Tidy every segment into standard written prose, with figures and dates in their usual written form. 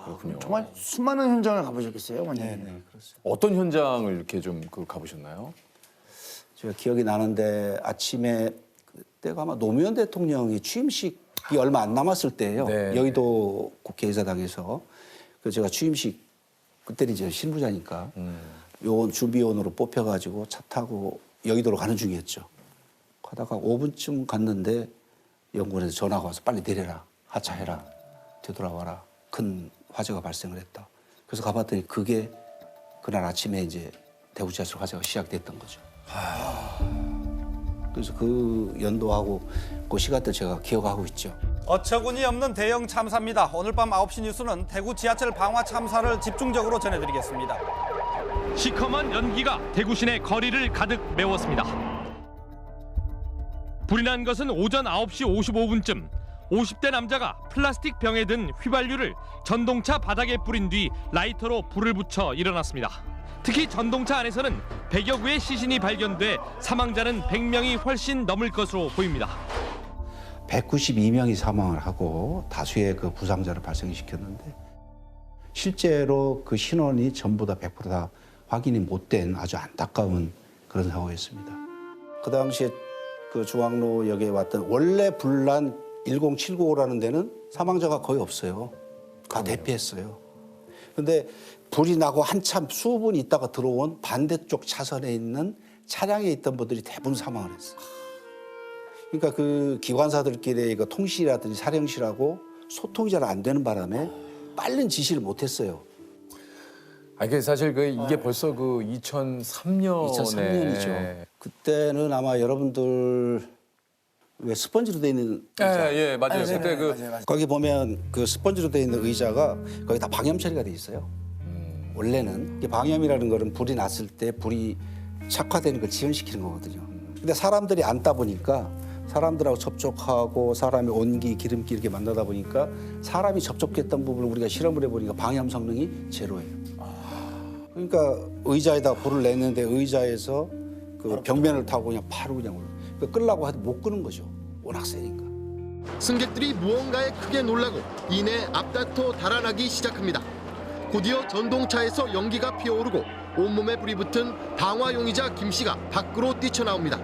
그렇군요. 정말 수많은 현장을 가보셨겠어요, 원장님? 네, 그렇습니다. 어떤 현장을 이렇게 좀 가보셨나요? 제가 기억이 나는데 아침에 그때가 아마 노무현 대통령이 취임식이 얼마 안 남았을 때예요. 네. 여의도 국회의사당에서 그 제가 취임식 그때는 이제 실무자니까 요원 준비원으로 뽑혀가지고 차 타고 여의도로 가는 중이었죠. 가다가 5분쯤 갔는데 연구원에서 전화가 와서 빨리 내려라, 하차해라, 되돌아와라. 큰 화재가 발생을 했다. 그래서 가봤더니 그게 그날 아침에 이제 대구 지하철 화재가 시작됐던 거죠. 그래서 그 연도하고 그 시간대 제가 기억하고 있죠. 어처구니 없는 대형 참사입니다. 오늘 밤 9시 뉴스는 대구 지하철 방화 참사를 집중적으로 전해드리겠습니다. 시커먼 연기가 대구 시내 거리를 가득 메웠습니다. 불이 난 것은 오전 9시 55분쯤 50대 남자가 플라스틱 병에 든 휘발유를 전동차 바닥에 뿌린 뒤 라이터로 불을 붙여 일어났습니다. 특히 전동차 안에서는 100여 구의 시신이 발견돼 사망자는 100명이 훨씬 넘을 것으로 보입니다. 192명이 사망을 하고 다수의 그 부상자를 발생시켰는데 실제로 그 신원이 전부 다 100% 확인이 못된 아주 안타까운 그런 사고였습니다. 그 당시에 그 중앙로역에 왔던 원래 불난 1079호라는 데는 사망자가 거의 없어요. 다 대피했어요. 근데 불이 나고 한참 수분 있다가 들어온 반대쪽 차선에 있는 차량에 있던 분들이 대부분 사망을 했어요. 그러니까 그 기관사들끼리 그 통실이라든지 사령실하고 소통이 잘 안 되는 바람에 빠른 지시를 못 했어요. 아니, 사실 이게 벌써 그 2003년에 2003년이죠. 그때는 아마 여러분들 왜 스펀지로 돼 있는 의자. 예, 맞아요. 그때 맞아요. 거기 보면 그 스펀지로 돼 있는 의자가 거기 다 방염 처리가 돼 있어요. 원래는 이게 방염이라는 거는 불이 났을 때 불이 착화되는 걸 지연시키는 거거든요. 근데 사람들이 앉다 보니까 사람들하고 접촉하고 사람의 온기, 기름기 이렇게 만나다 보니까 사람이 접촉했던 부분을 우리가 실험을 해보니까 방염 성능이 제로예요. 그러니까 의자에다 불을 냈는데 의자에서 그 벽면을 타고 그냥 바로 그냥 올라. 끌라고 해도 못 끄는 거죠. 워낙 세니까. 승객들이 무언가에 크게 놀라고 이내 앞다퉈 달아나기 시작합니다. 곧이어 전동차에서 연기가 피어오르고 온몸에 불이 붙은 방화용의자 김 씨가 밖으로 뛰쳐나옵니다.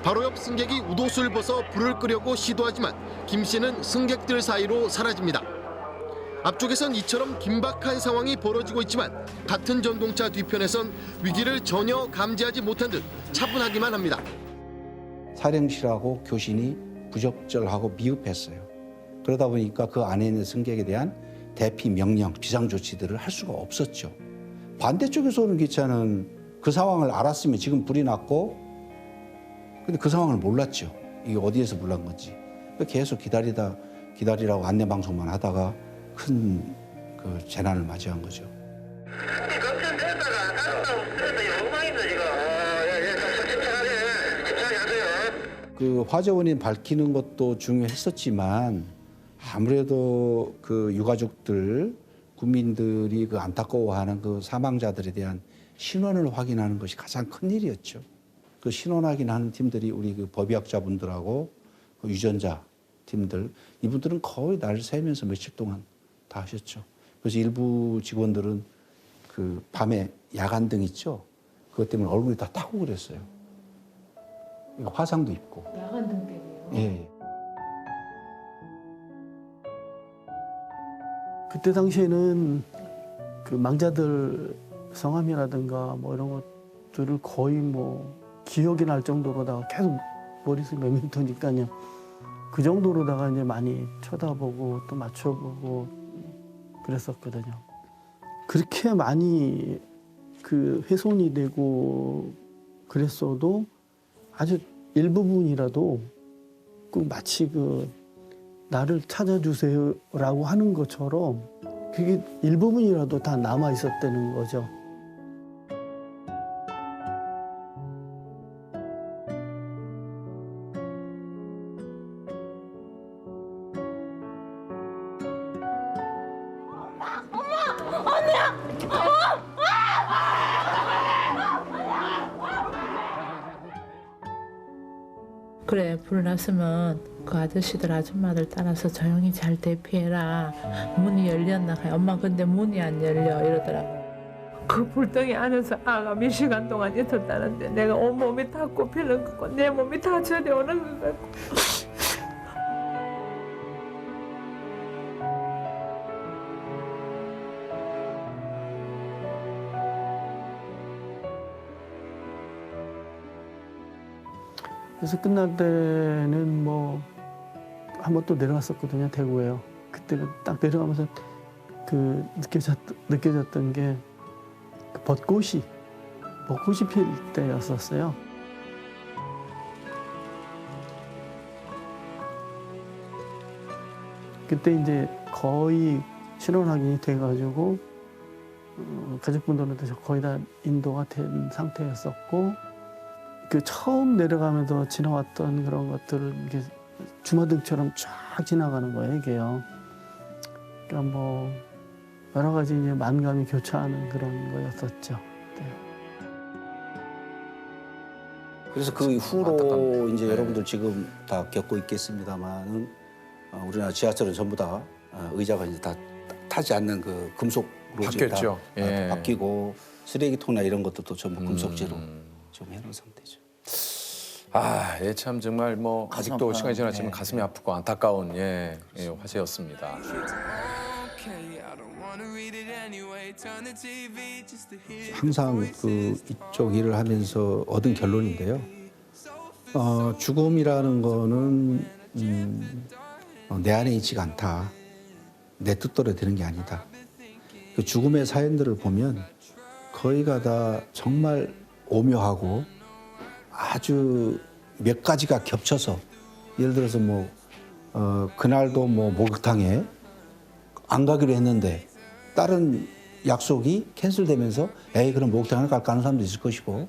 바로 옆 승객이 우도수를 벗어 불을 끄려고 시도하지만 김 씨는 승객들 사이로 사라집니다. 앞쪽에선 이처럼 긴박한 상황이 벌어지고 있지만 같은 전동차 뒤편에선 위기를 전혀 감지하지 못한 듯 차분하기만 합니다. 사령실하고 교신이 부적절하고 미흡했어요. 그러다 보니까 그 안에 있는 승객에 대한 대피 명령, 비상조치들을 할 수가 없었죠. 반대쪽에서 오는 기차는 그 상황을 알았으면 지금 불이 났고 근데 그 상황을 몰랐죠. 이게 어디에서 불난 건지. 계속 기다리라고 안내방송만 하다가 큰 그 재난을 맞이한 거죠. 그 화재 원인 밝히는 것도 중요했었지만 아무래도 그 유가족들, 국민들이 그 안타까워하는 그 사망자들에 대한 신원을 확인하는 것이 가장 큰 일이었죠. 그 신원 확인하는 팀들이 우리 그 법의학자분들하고 그 유전자 팀들, 이분들은 거의 날 새면서 며칠 동안 다 하셨죠. 그래서 일부 직원들은 그 밤에 야간등 있죠. 그것 때문에 얼굴이 다 타고 그랬어요. 화상도 입고. 야간등 때문에요? 예. 그때 당시에는 그 망자들 성함이라든가 뭐 이런 것들을 거의 뭐 기억이 날 정도로다가 계속 머릿속에 메멘토니까요. 그 정도로다가 이제 많이 쳐다보고 또 맞춰보고 그랬었거든요. 그렇게 많이 그 훼손이 되고 그랬어도 아주 일부분이라도 그 마치 그 나를 찾아주세요라고 하는 것처럼 그게 일부분이라도 다 남아 있었다는 거죠. 그래, 불 났으면 그 아저씨들 아줌마들 따라서 조용히 잘 대피해라. 문이 열렸나? 엄마 근데 문이 안 열려 이러더라고. 그 불덩이 안에서 아가 몇 시간 동안 있었다는데 내가 온몸이 다 꼽히는 거고 내 몸이 다 저려오는 거 같고. 그래서 끝날 때는 뭐 한 번 또 내려갔었거든요, 대구에요. 그때는 딱 내려가면서 그 느껴졌던 게 그 벚꽃이 필 때였었어요. 그때 이제 거의 신원 확인이 돼가지고 가족분들한테 거의 다 인도가 된 상태였었고, 그 처음 내려가면서 지나왔던 그런 것들을 이렇게 주마등처럼 쫙 지나가는 거예요, 이게요. 그러니까 뭐 여러 가지 이제 만감이 교차하는 그런 거였었죠. 네. 그래서 그 이후로 이제 여러분들 지금 다 겪고 있겠습니다만은 우리나라 지하철은 전부 다 의자가 이제 다 타지 않는 그 금속으로 지금 바뀌었죠. 다 예. 바뀌고 쓰레기통이나 이런 것들도 전부 금속재로 좀 해놓은 상태죠. 아, 예, 참 정말 뭐 가슴 아직도 아파요. 시간이 지났지만 네. 가슴이 아프고 안타까운 화제였습니다. 항상 그 이쪽 일을 하면서 얻은 결론인데요. 죽음이라는 거는 내 안에 있지가 않다. 내 뜻대로 되는 게 아니다. 그 죽음의 사연들을 보면 거의가 다 정말 오묘하고 아주 몇 가지가 겹쳐서, 예를 들어서 뭐 그날도 뭐 목욕탕에 안 가기로 했는데 다른 약속이 캔슬되면서 에이 그럼 목욕탕을 갈까 하는 사람도 있을 것이고,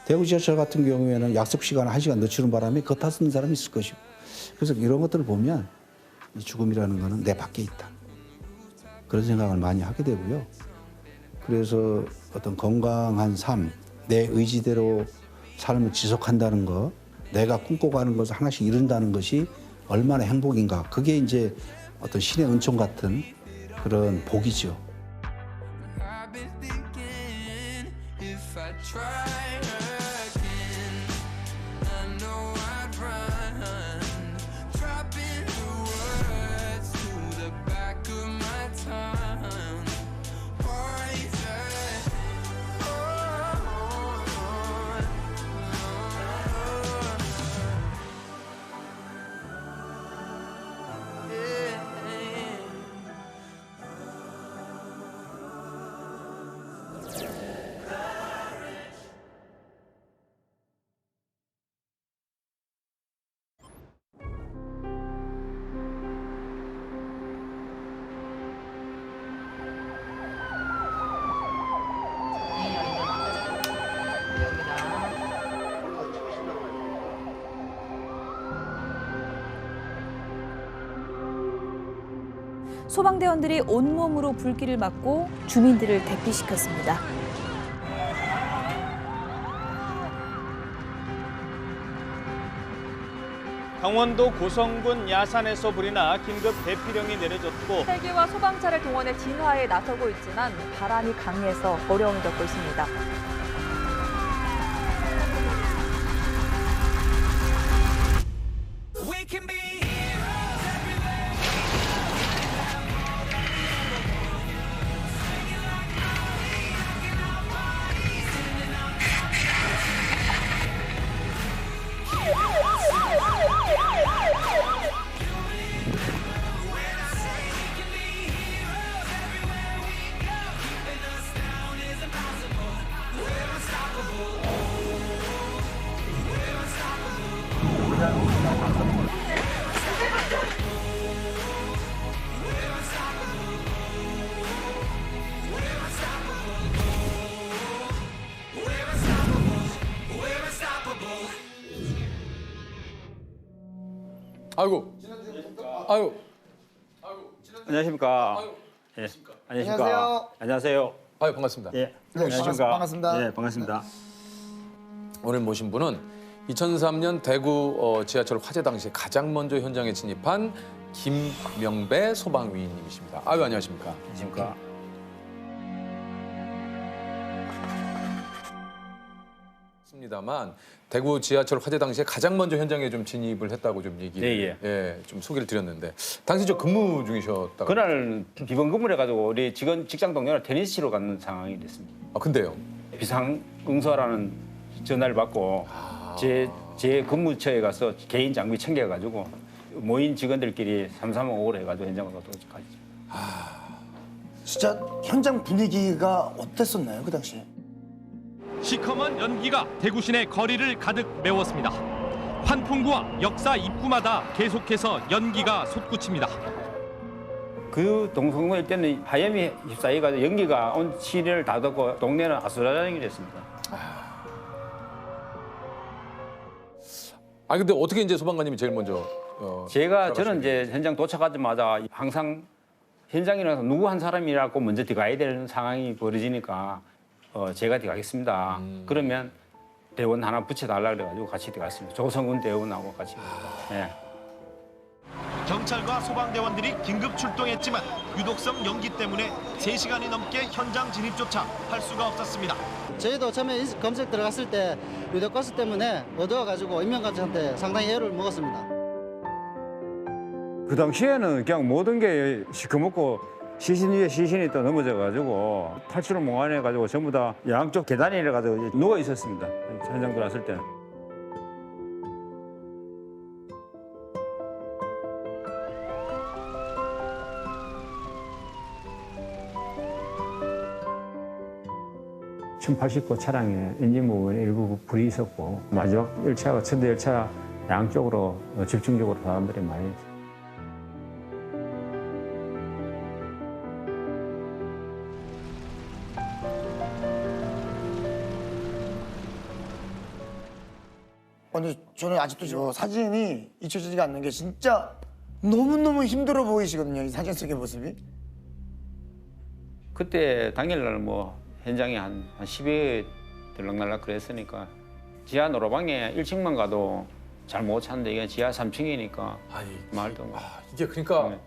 대구 지하철 같은 경우에는 약속 시간을 1시간 늦추는 바람에 그 타쓰는 사람이 있을 것이고, 그래서 이런 것들을 보면 이 죽음이라는 거는 내 밖에 있다. 그런 생각을 많이 하게 되고요. 그래서 어떤 건강한 삶, 내 의지대로 삶을 지속한다는 것, 내가 꿈꿔가는 것을 하나씩 이룬다는 것이 얼마나 행복인가. 그게 이제 어떤 신의 은총 같은 그런 복이죠. 소방대원들이 온몸으로 불길을 막고 주민들을 대피시켰습니다. 강원도 고성군 야산에서 불이 나 긴급 대피령이 내려졌고 헬기와 소방차를 동원해 진화에 나서고 있지만 바람이 강해서 어려움을 겪고 있습니다. 아이고, 아이고, 안녕하십니까? 예. 안녕하십니까? 안녕하세요. 아유 반갑습니다. 예. 네, 반갑습니다. 예, 반갑습니다. 오늘 모신 분은 2003년 대구 지하철 화재 당시 가장 먼저 현장에 진입한 김명배 소방위원님이십니다. 아유, 안녕하십니까? 안녕하십니까? 입니다만 대구 지하철 화재 당시에 가장 먼저 현장에 좀 진입을 했다고 좀 얘기를 좀 소개를 드렸는데 당시 저 근무 중이셨다고. 그날 비번근무를 해가지고 우리 직장 동료랑 테니스 치러 가는 상황이 됐습니다. 아 근데요? 비상응서라는 전화를 받고 제 근무처에 가서 개인 장비 챙겨가지고 모인 직원들끼리 삼삼오오를 해가지고 현장으로 도착하죠. 진짜 현장 분위기가 어땠었나요 그 당시에? 시커먼 연기가 대구 시내 거리를 가득 메웠습니다. 환풍구와 역사 입구마다 계속해서 연기가 솟구칩니다. 그 동성로일 때는 하염이 휩싸여가지고 연기가 온 시내를 다 덮고 동네는 아수라장이 됐습니다. 아 근데 어떻게 이제 소방관님이 제일 먼저 저는 이제 현장 도착하자마자 항상 현장이라서 누구 한 사람이라고 먼저 들어가야 되는 상황이 벌어지니까 제가 들어가겠습니다. 그러면 대원 하나 붙여달라 그래가지고 같이 들어갔습니다. 조성훈 대원하고 같이. 네. 경찰과 소방대원들이 긴급 출동했지만 유독성 연기 때문에 3시간이 넘게 현장 진입조차 할 수가 없었습니다. 저희도 처음에 검색 들어갔을 때 유독가스 때문에 어두워가지고 인명가족한테 상당히 애를 먹었습니다. 그 당시에는 그냥 모든 게 시커멓고 시신 위에 시신이 또 넘어져가지고 탈출을 몽환해가지고 전부 다 양쪽 계단에 이래가지고 누워 있었습니다. 현장 들어왔을 때는. (1080호) 차량에 엔진 부분에 일부 불이 있었고 마지막 열차가 천대 열차 양쪽으로 집중적으로 사람들이 많이 있었어요. 근데 저는 아직도 저 사진이 잊혀지지가 않는 게 진짜 너무너무 힘들어 보이시거든요. 이 사진 속의 모습이. 그때 당일날 뭐 현장에 한 10여 들락날락 그랬으니까 지하 노래방에 1층만 가도 잘 못 찾는데 이게 지하 3층이니까 말도 뭐. 이게 그러니까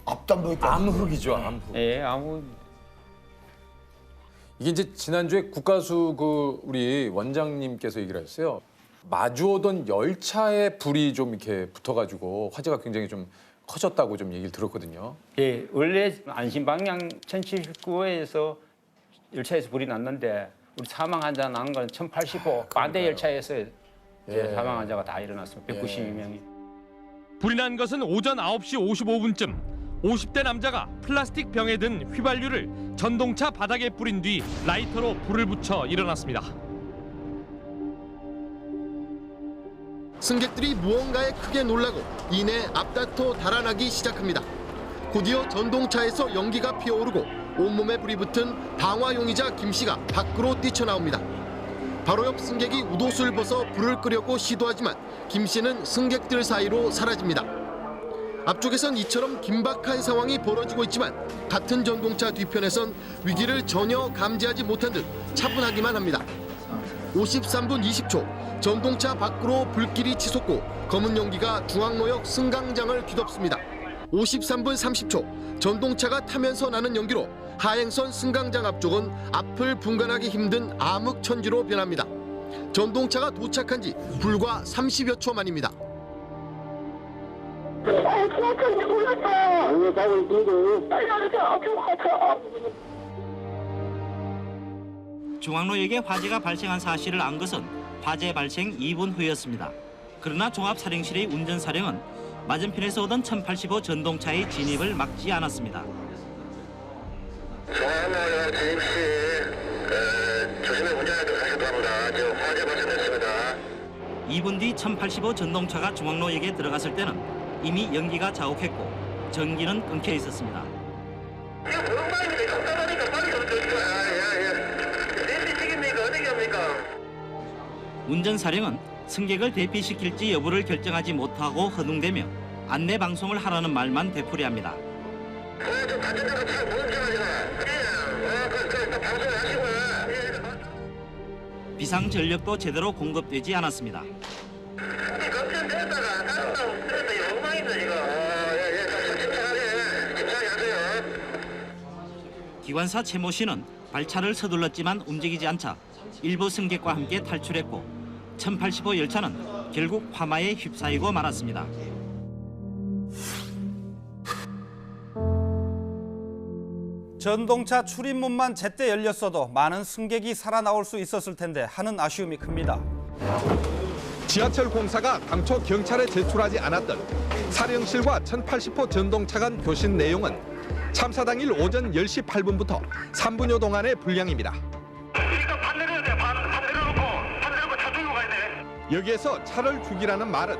앞도 안 보이고 암흑이죠, 암흑. 예, 암흑. 이게 이제 지난주에 국가수 우리 원장님께서 얘기를 하셨어요. 마주오던 열차에 불이 좀 이렇게 붙어가지고 화재가 굉장히 좀 커졌다고 좀 얘기를 들었거든요. 예, 원래 안심방향 1079호에서 열차에서 불이 났는데 우리 사망 환자 난 건 1085 반대 열차에서 사망 환자가 다 일어났습니다. 192명이. 불이 난 것은 오전 9시 55분쯤 50대 남자가 플라스틱 병에 든 휘발유를 전동차 바닥에 뿌린 뒤 라이터로 불을 붙여 일어났습니다. 승객들이 무언가에 크게 놀라고 이내 앞다퉈 달아나기 시작합니다. 곧이어 전동차에서 연기가 피어오르고 온몸에 불이 붙은 방화용의자 김 씨가 밖으로 뛰쳐나옵니다. 바로 옆 승객이 우도수를 벗어 불을 끄려고 시도하지만 김 씨는 승객들 사이로 사라집니다. 앞쪽에선 이처럼 긴박한 상황이 벌어지고 있지만 같은 전동차 뒤편에선 위기를 전혀 감지하지 못한 듯 차분하기만 합니다. 53분 20초 전동차 밖으로 불길이 치솟고 검은 연기가 중앙로역 승강장을 뒤덮습니다. 53분 30초 전동차가 타면서 나는 연기로 하행선 승강장 앞쪽은 앞을 분간하기 힘든 암흑천지로 변합니다. 전동차가 도착한 지 불과 30여 초 만입니다. 중앙로역에 화재가 발생한 사실을 안 것은 화재 발생 2분 후였습니다. 그러나 종합사령실의 운전사령은 맞은편에서 오던 1085 전동차의 진입을 막지 않았습니다. 중앙로역 진입 시 조심히 운전하도록 하실 겁니다. 지금 화재 발생됐습니다. 2분 뒤 1085 전동차가 중앙로역에 들어갔을 때는 이미 연기가 자욱했고 전기는 끊겨 있었습니다. 이거 보는 말인데 답답하니까 빨리 좀 대피 책임니까 어떻게 합니까? 운전사령은 승객을 대피시킬지 여부를 결정하지 못하고 허둥대며 안내 방송을 하라는 말만 되풀이합니다. 좀 안전자가 잘 못 움직여가지고 그냥 방송을 하시고요. 비상 전력도 제대로 공급되지 않았습니다. 기관사 최모 씨는 발차를 서둘렀지만 움직이지 않자 일부 승객과 함께 탈출했고 1085 열차는 결국 화마에 휩싸이고 말았습니다. 전동차 출입문만 제때 열렸어도 많은 승객이 살아나올 수 있었을 텐데 하는 아쉬움이 큽니다. 지하철 공사가 당초 경찰에 제출하지 않았던 사령실과 1080호 전동차 간 교신 내용은 참사 당일 오전 10시 8분부터 3분여 동안의 분량입니다. 여기에서 차를 죽이라는 말은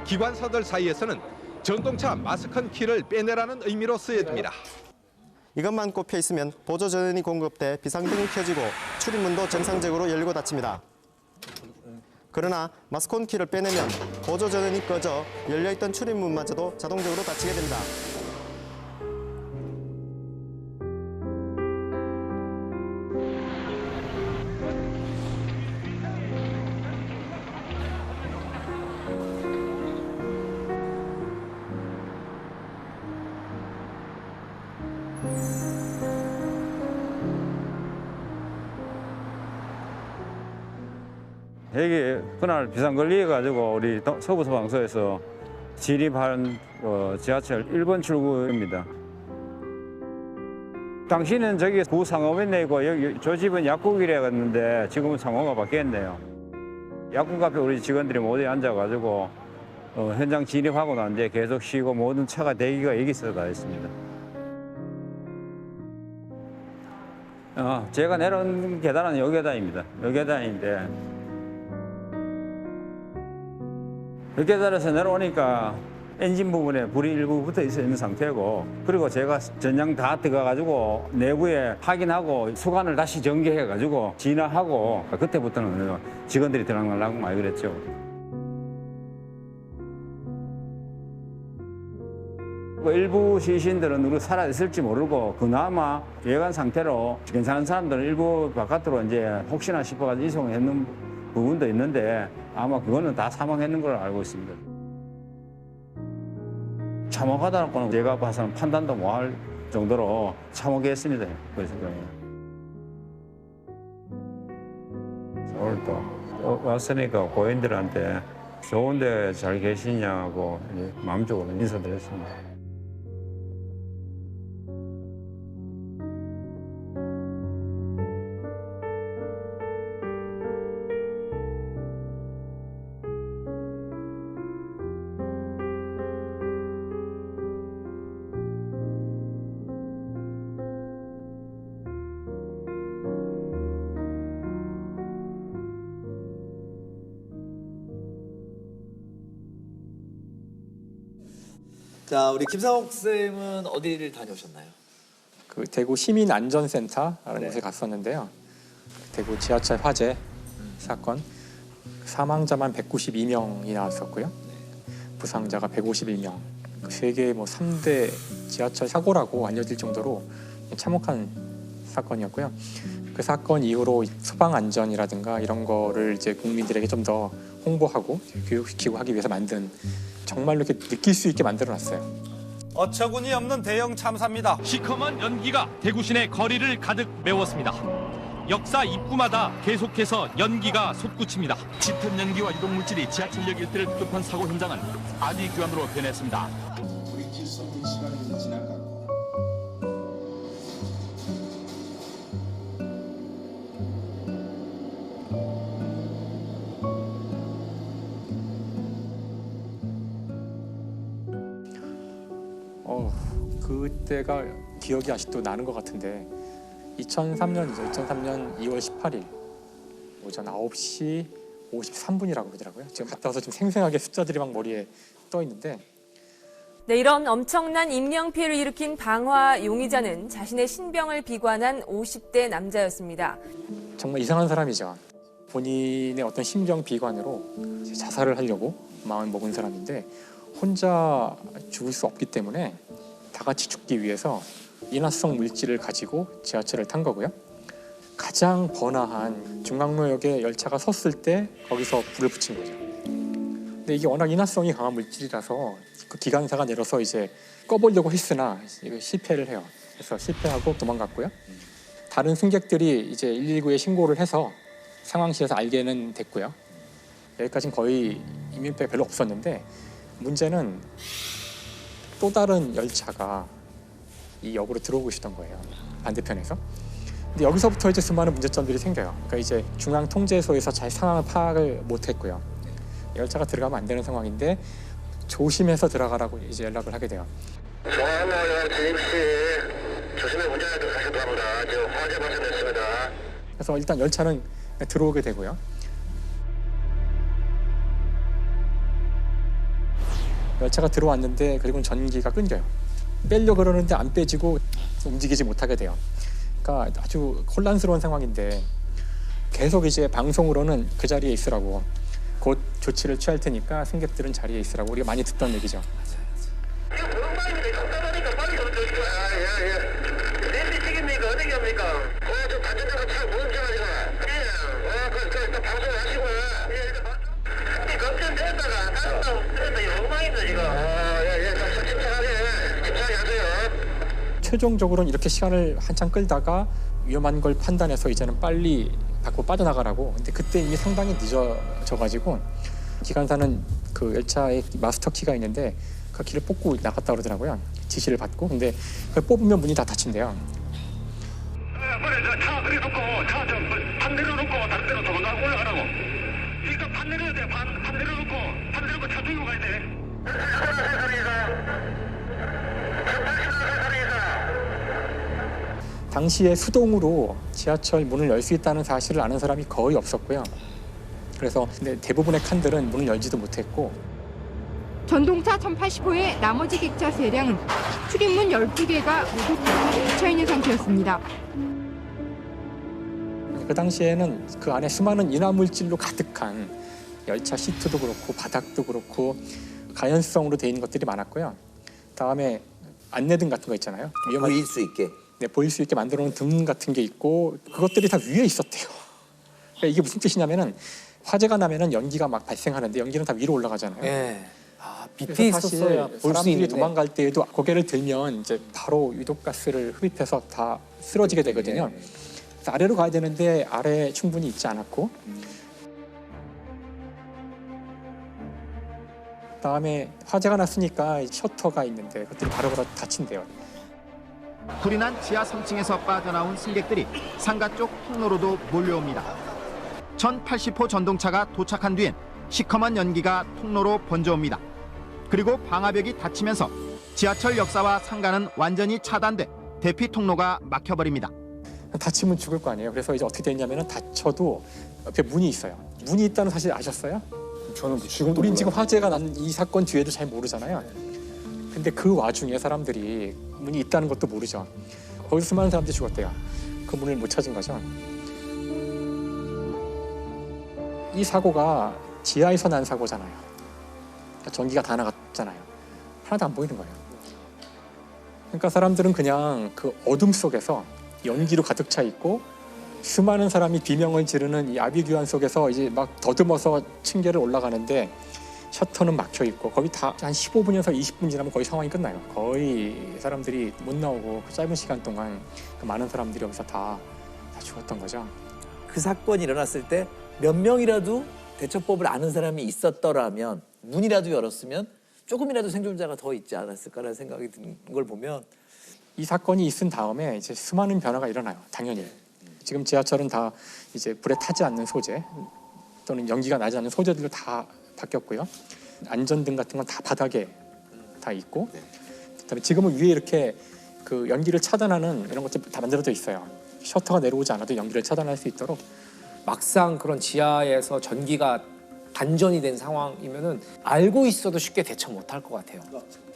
기관사들 사이에서는 전동차 마스컨 키를 빼내라는 의미로 쓰여집니다. 이것만 꼽혀 있으면 보조 전원이 공급돼 비상등이 켜지고 출입문도 정상적으로 열리고 닫힙니다. 그러나 마스콘 키를 빼내면 보조 전원이 꺼져 열려있던 출입문마저도 자동적으로 닫히게 됩니다. 여기 그날 비상 걸려가지고 우리 서부소방서에서 진입한 지하철 1번 출구입니다. 당시는 저기 구상호면 내고 여기 저 집은 약국이라 갔는데 지금은 상호가 바뀌었네요. 약국 앞에 우리 직원들이 모두 앉아가지고 현장 진입하고 난 뒤에 계속 쉬고 모든 차가 대기가 여기서 다 있습니다. 제가 내려온 계단은 요 계단입니다. 요 계단인데 요 계단에서 내려오니까 엔진 부분에 불이 일부 붙어 있는 상태고 그리고 제가 전장 다 들어가가지고 내부에 확인하고 수관을 다시 전개해가지고 진화하고 그때부터는 직원들이 들락날락 많이 그랬죠. 일부 시신들은 누구 살아있을지 모르고 그나마 예관 상태로 괜찮은 사람들은 일부 바깥으로 이제 혹시나 싶어가지고 이송했는 부분도 있는데 아마 그거는 다 사망했는 걸로 알고 있습니다. 참혹하다 놓고는 제가 봐서는 판단도 못 할 정도로 참혹했습니다. 그래서 오늘 또 왔으니까 고인들한테 좋은 데 잘 계시냐고 마음적으로 인사드렸습니다. 자, 우리 김상옥 쌤은 어디를 다녀오셨나요? 그 대구 시민안전센터라는 곳에 갔었는데요. 대구 지하철 화재 사건 사망자만 192명이 나왔었고요. 부상자가 151명. 세계 3대 지하철 사고라고 알려질 정도로 참혹한 사건이었고요. 그 사건 이후로 소방 안전이라든가 이런 거를 이제 국민들에게 좀 더 홍보하고 교육시키고 하기 위해서 만든 정말로 이렇게 느낄 수 있게 만들어놨어요. 어처구니 없는 대형 참사입니다. 시커먼 연기가 대구 시내 거리를 가득 메웠습니다. 역사 입구마다 계속해서 연기가 솟구칩니다. 짙은 연기와 유독물질이 지하철역 일대를 뒤덮은 사고 현장은 아비규환으로 변했습니다. 우리 기성의 시간이 이제 지나갔고 그때가 기억이 아직도 나는 것 같은데 2003년이죠. 2003년 2월 18일 오전 9시 53분이라고 그러더라고요. 지금 갔다 와서 좀 생생하게 숫자들이 막 머리에 떠 있는데 네, 이런 엄청난 인명피해를 일으킨 방화 용의자는 자신의 신병을 비관한 50대 남자였습니다. 정말 이상한 사람이죠. 본인의 어떤 신병 비관으로 자살을 하려고 마음 먹은 사람인데 혼자 죽을 수 없기 때문에 다 같이 죽기 위해서 인화성 물질을 가지고 지하철을 탄 거고요. 가장 번화한 중강로역에 열차가 섰을 때 거기서 불을 붙인 거죠. 근데 이게 워낙 인화성이 강한 물질이라서 그 기관사가 내려서 이제 꺼보려고 했으나 실패를 해요. 그래서 실패하고 도망갔고요. 다른 승객들이 이제 119에 신고를 해서 상황실에서 알게는 됐고요. 여기까지는 거의 인명피해가 별로 없었는데 문제는 또 다른 열차가 이 역으로 들어오고 있었던 거예요. 반대편에서. 근데 여기서부터 이제 수많은 문제점들이 생겨요. 그러니까 이제 중앙 통제소에서 잘 상황을 파악을 못했고요. 열차가 들어가면 안 되는 상황인데 조심해서 들어가라고 이제 연락을 하게 돼요. 중앙로역 진입 시 조심해 운전하도록 하실 겁니다. 지금 화재 발생됐습니다. 그래서 일단 열차는 들어오게 되고요. 열차가 들어왔는데 그리고 전기가 끊겨요. 빼려고 그러는데 안 빼지고 움직이지 못하게 돼요. 그러니까 아주 혼란스러운 상황인데 계속 이제 방송으로는 그 자리에 있으라고 곧 조치를 취할 테니까 승객들은 자리에 있으라고 우리가 많이 듣던 얘기죠. 최종적으로는 이렇게 시간을 한참 끌다가 위험한 걸 판단해서 이제는 빨리 밖으로 빠져나가라고. 근데 그때 이미 상당히 늦어져가지고 기관사는 그 열차에 마스터 키가 있는데 그 키를 뽑고 나갔다 그러더라고요. 지시를 받고. 근데 그걸 뽑으면 문이 다 닫힌대요. 차 그래 놓고 차 좀 반대로 놓고 다른 데로 도망가 올라가라고. 그러니까 반대로 해야 돼. 반대로 놓고 차 들고 가야 돼. 당시에 수동으로 지하철 문을 열 수 있다는 사실을 아는 사람이 거의 없었고요. 그래서 근데 대부분의 칸들은 문을 열지도 못했고 전동차 1085의 나머지 객차 세량은 출입문 12개가 모두 닫혀있는 상태였습니다. 그 당시에는 그 안에 수많은 인화물질로 가득한 열차 시트도 그렇고 바닥도 그렇고 가연성으로 돼 있는 것들이 많았고요. 다음에 안내등 같은 거 있잖아요. 보일 수 있게. 네, 보일 수 있게 만들어 놓은 등 같은 게 있고 그것들이 다 위에 있었대요. 그러니까 이게 무슨 뜻이냐면은 화재가 나면은 연기가 막 발생하는데 연기는 다 위로 올라가잖아요. 예. 아, 밑에 있었어야 볼 수 사람들이 있는데. 도망갈 때에도 고개를 들면 이제 바로 유독가스를 흡입해서 다 쓰러지게 되거든요. 그래서 아래로 가야 되는데 아래에 충분히 있지 않았고 그다음에 화재가 났으니까 셔터가 있는데 그것들이 바로바로 닫힌대요. 불이 난 지하 3층에서 빠져나온 승객들이 상가 쪽 통로로도 몰려옵니다. 1080호 전동차가 도착한 뒤엔 시커먼 연기가 통로로 번져옵니다. 그리고 방화벽이 닫히면서 지하철 역사와 상가는 완전히 차단돼 대피 통로가 막혀버립니다. 다치면 죽을 거 아니에요. 그래서 이제 어떻게 됐냐면은 다쳐도 옆에 문이 있어요. 문이 있다는 사실 아셨어요? 저는 지금도 우린 지금 화재가 난 이 사건 뒤에도 잘 모르잖아요. 근데 그 와중에 사람들이 문이 있다는 것도 모르죠. 거기서 수많은 사람들이 죽었대요. 그 문을 못 찾은 거죠. 이 사고가 지하에서 난 사고잖아요. 그러니까 전기가 다 나갔잖아요. 하나도 안 보이는 거예요. 그러니까 사람들은 그냥 그 어둠 속에서 연기로 가득 차 있고 수많은 사람이 비명을 지르는 이 아비규환 속에서 이제 막 더듬어서 층계를 올라가는데 셔터는 막혀 있고 거의 다 한 15분에서 20분 지나면 거의 상황이 끝나요. 거의 사람들이 못 나오고 그 짧은 시간 동안 그 많은 사람들이 여기서 다 죽었던 거죠. 그 사건이 일어났을 때 몇 명이라도 대처법을 아는 사람이 있었더라면 문이라도 열었으면 조금이라도 생존자가 더 있지 않았을까라는 생각이 드는 걸 보면 이 사건이 있은 다음에 이제 수많은 변화가 일어나요. 당연히. 지금 지하철은 다 이제 불에 타지 않는 소재 또는 연기가 나지 않는 소재들로 다 바뀌었고요. 안전등 같은 건 다 바닥에 다 있고 그다음에 지금은 위에 이렇게 그 연기를 차단하는 이런 것들 다 만들어져 있어요. 셔터가 내려오지 않아도 연기를 차단할 수 있도록. 막상 그런 지하에서 전기가 단전이 된 상황이면은 알고 있어도 쉽게 대처 못할 것 같아요.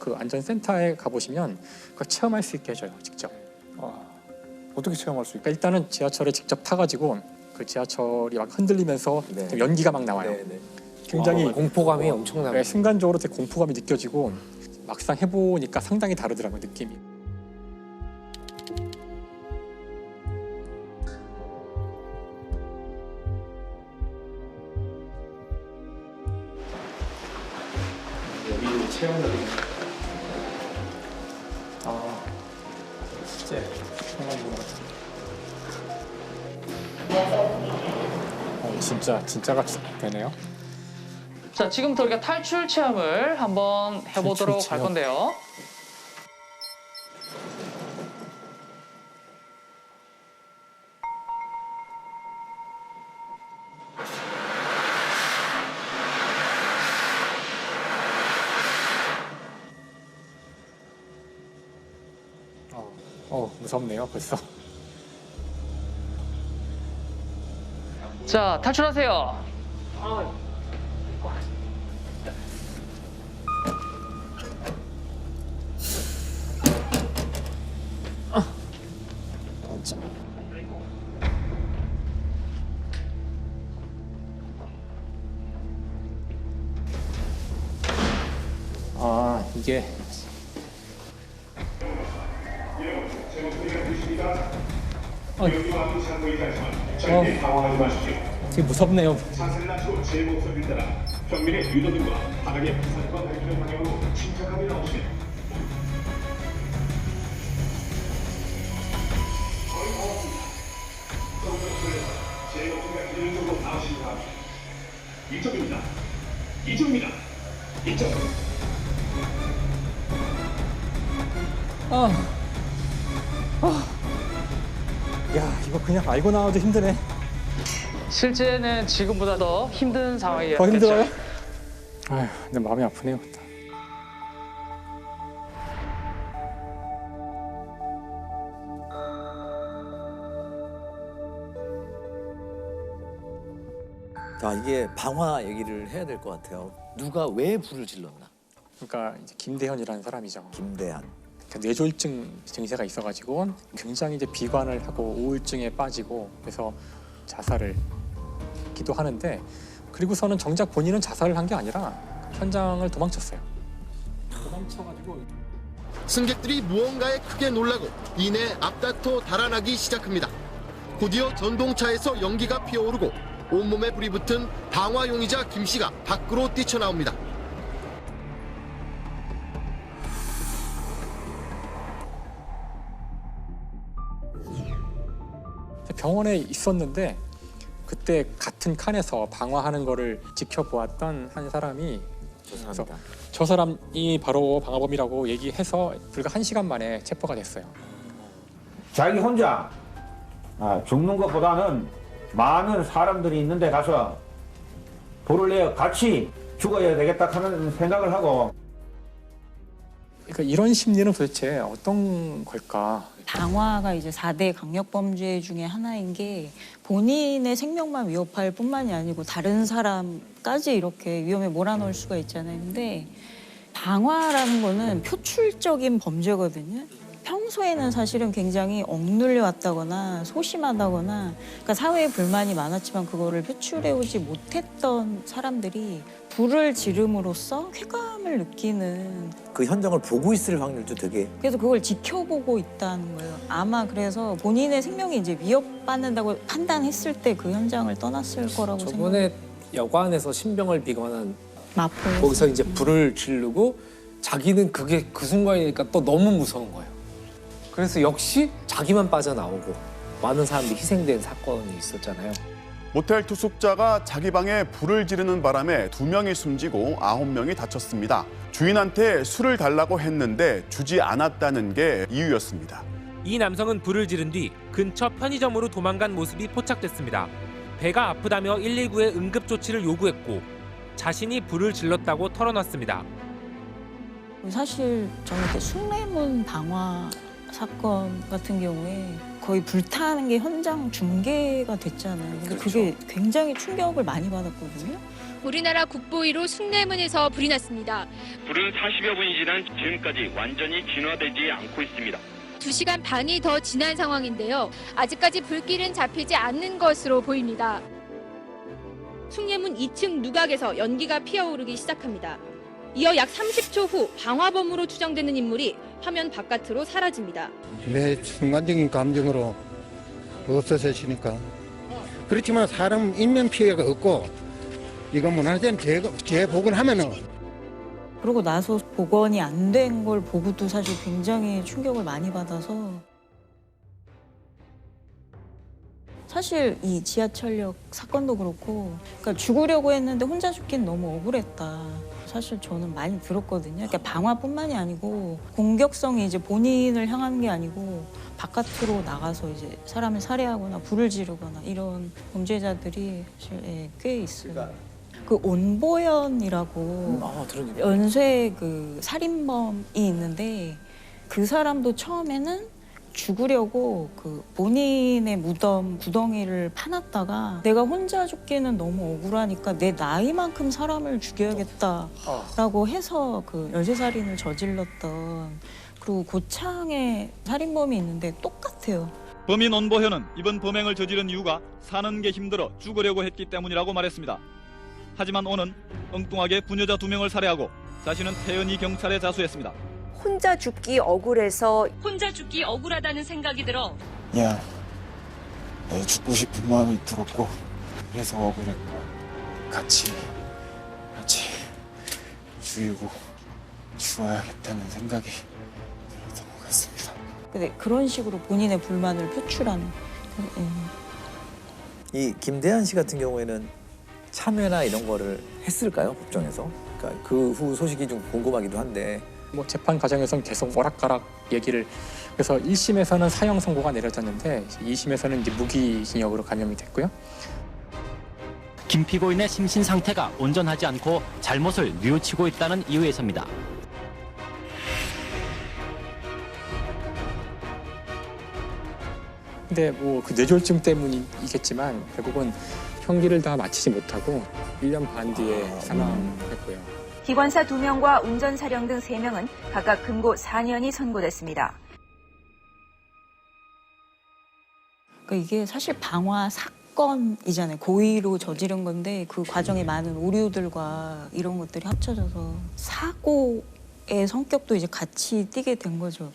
그 안전센터에 가보시면 그걸 체험할 수 있게 해줘요. 직접. 어떻게 체험할 수 있게? 일단은 지하철에 직접 타가지고 그 지하철이 막 흔들리면서 연기가 막 나와요. 굉장히 공포감이 엄청나요. 순간적으로 되게 공포감이 느껴지고 막상 해보니까 상당히 다르더라고요, 느낌이. 여기 체험을. 실제 진짜가 되네요. 자, 지금부터 우리가 탈출 체험을 한번 해보도록 할 건데요. 무섭네요, 벌써. 자, 탈출하세요. 이게 되게 무섭네요. 경민의 유도들과 바닥의 부산과 발전의 방향으로 침착하게 나오시면 거의 다 왔습니다. 정전소에서 제목소가 기능적으로 나오시기 바랍니다. 이쪽입니다. 이쪽입니다. 이쪽. 야, 이거 그냥 알고 나와도 힘드네. 실제는 지금보다 더 힘든 상황이었겠죠. 더 힘들어요? 아휴, 근데 마음이 아프네요. 자, 이게 방화 얘기를 해야 될 것 같아요. 누가 왜 불을 질렀나? 그러니까 이제 김대현이라는 사람이죠. 김대한. 그러니까 뇌졸중 증세가 있어가지고 굉장히 이제 비관을 하고 우울증에 빠지고 그래서 자살을 기도 하는데, 그리고서는 정작 본인은 자살을 한 게 아니라 현장을 도망쳤어요. 도망쳐가지고 승객들이 무언가에 크게 놀라고 이내 앞다퉈 달아나기 시작합니다. 곧이어 전동차에서 연기가 피어오르고 온몸에 불이 붙은 방화 용의자 김 씨가 밖으로 뛰쳐나옵니다. 병원에 있었는데 그때 같은 칸에서 방화하는 거를 지켜보았던 한 사람이 그래서 저 사람이 바로 방화범이라고 얘기해서 불과 1시간 만에 체포가 됐어요. 자기 혼자 죽는 것보다는 많은 사람들이 있는데 가서 불을 내어 같이 죽어야 되겠다 하는 생각을 하고. 그러니까 이런 심리는 도대체 어떤 걸까? 방화가 이제 4대 강력범죄 중에 하나인 게 본인의 생명만 위협할 뿐만이 아니고 다른 사람까지 이렇게 위험에 몰아넣을 수가 있잖아요. 근데 방화라는 거는 표출적인 범죄거든요. 평소에는 사실은 굉장히 억눌려 왔다거나 소심하다거나 그러니까 사회에 불만이 많았지만 그거를 표출해오지 못했던 사람들이 불을 지름으로써 쾌감을 느끼는 그 현장을 보고 있을 확률도 되게. 그래서 그걸 지켜보고 있다는 거예요. 아마 그래서 본인의 생명이 이제 위협받는다고 판단했을 때 그 현장을 떠났을 거라고 생각해요. 저번에 여관에서 신병을 비관한 마포에서 거기서 이제 불을 지르고 자기는 그게 그 순간이니까 또 너무 무서운 거예요. 그래서 역시 자기만 빠져나오고 많은 사람들이 희생된 사건이 있었잖아요. 모텔 투숙자가 자기 방에 불을 지르는 바람에 2명이 숨지고 9명이 다쳤습니다. 주인한테 술을 달라고 했는데 주지 않았다는 게 이유였습니다. 이 남성은 불을 지른 뒤 근처 편의점으로 도망간 모습이 포착됐습니다. 배가 아프다며 119에 응급조치를 요구했고 자신이 불을 질렀다고 털어놨습니다. 사실 저는 이렇게 숭례문 방화 사건 같은 경우에 거의 불타는 게 현장 중계가 됐잖아요. 근데 그게 굉장히 충격을 많이 받았거든요. 우리나라 국보위로 숭례문에서 불이 났습니다. 불은 40여 분이 지난 지금까지 완전히 진화되지 않고 있습니다. 2시간 반이 더 지난 상황인데요. 아직까지 불길은 잡히지 않는 것으로 보입니다. 숭례문 2층 누각에서 연기가 피어오르기 시작합니다. 이어 약 30초 후 방화범으로 추정되는 인물이 화면 바깥으로 사라집니다. 내 순간적인 감정으로 없어지니까. 그렇지만 사람 인명 피해가 없고 이거 문화재는 재복원하면은. 그러고 나서 복원이 안 된 걸 보고도 사실 굉장히 충격을 많이 받아서. 사실 이 지하철역 사건도 그렇고 그러니까 죽으려고 했는데 혼자 죽긴 너무 억울했다. 사실 저는 많이 들었거든요. 그러니까 방화뿐만이 아니고 공격성이 이제 본인을 향하는 게 아니고 바깥으로 나가서 이제 사람을 살해하거나 불을 지르거나 이런 범죄자들이 사실 꽤 있어요. 그 온보연이라고 연쇄 그 살인범이 있는데 그 사람도 처음에는 죽으려고 그 본인의 무덤 구덩이를 파놨다가 내가 혼자 죽기는 너무 억울하니까 내 나이만큼 사람을 죽여야겠다라고 해서 그 연쇄살인을 저질렀던 그리고 고창에 살인범이 있는데 똑같아요. 범인 온보현은 이번 범행을 저지른 이유가 사는 게 힘들어 죽으려고 했기 때문이라고 말했습니다. 하지만 오는 엉뚱하게 부녀자 2명을 살해하고 자신은 태연히 경찰에 자수했습니다. 혼자 죽기 억울해서 혼자 죽기 억울하다는 생각이 들어 그냥 죽고 싶은 마음이 들었고 그래서 억울했고 같이 죽이고 죽어야겠다는 생각이 들었던 것 같습니다. 근데 그런 식으로 본인의 불만을 표출하는. 이 김대한 씨 같은 경우에는 참여나 이런 거를 했을까요? 법정에서? 그러니까 그 후 소식이 좀 궁금하기도 한데. 뭐 재판 과정에서는 계속 오락가락 얘기를 그래서 1심에서는 사형 선고가 내려졌는데 2심에서는 이제 무기징역으로 감형이 됐고요. 김 피고인의 심신 상태가 온전하지 않고 잘못을 뉘우치고 있다는 이유에서입니다. 근데 뭐 그 뇌졸중 때문이겠지만 결국은 형기를 다 마치지 못하고 1년 반 뒤에 사망했고요. 기관사 2명과 운전사령 등 3명은 각각 금고 4년이 선고됐습니다. 그러니까 이게 사실 방화 사건이잖아요. 고의로 저지른 건데 그 과정에 많은 오류들과 이런 것들이 합쳐져서 사고의 성격도 이제 같이 띠게 된 거죠.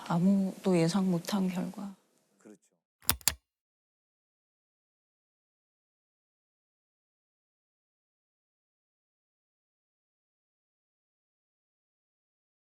아무도 예상 못한 결과.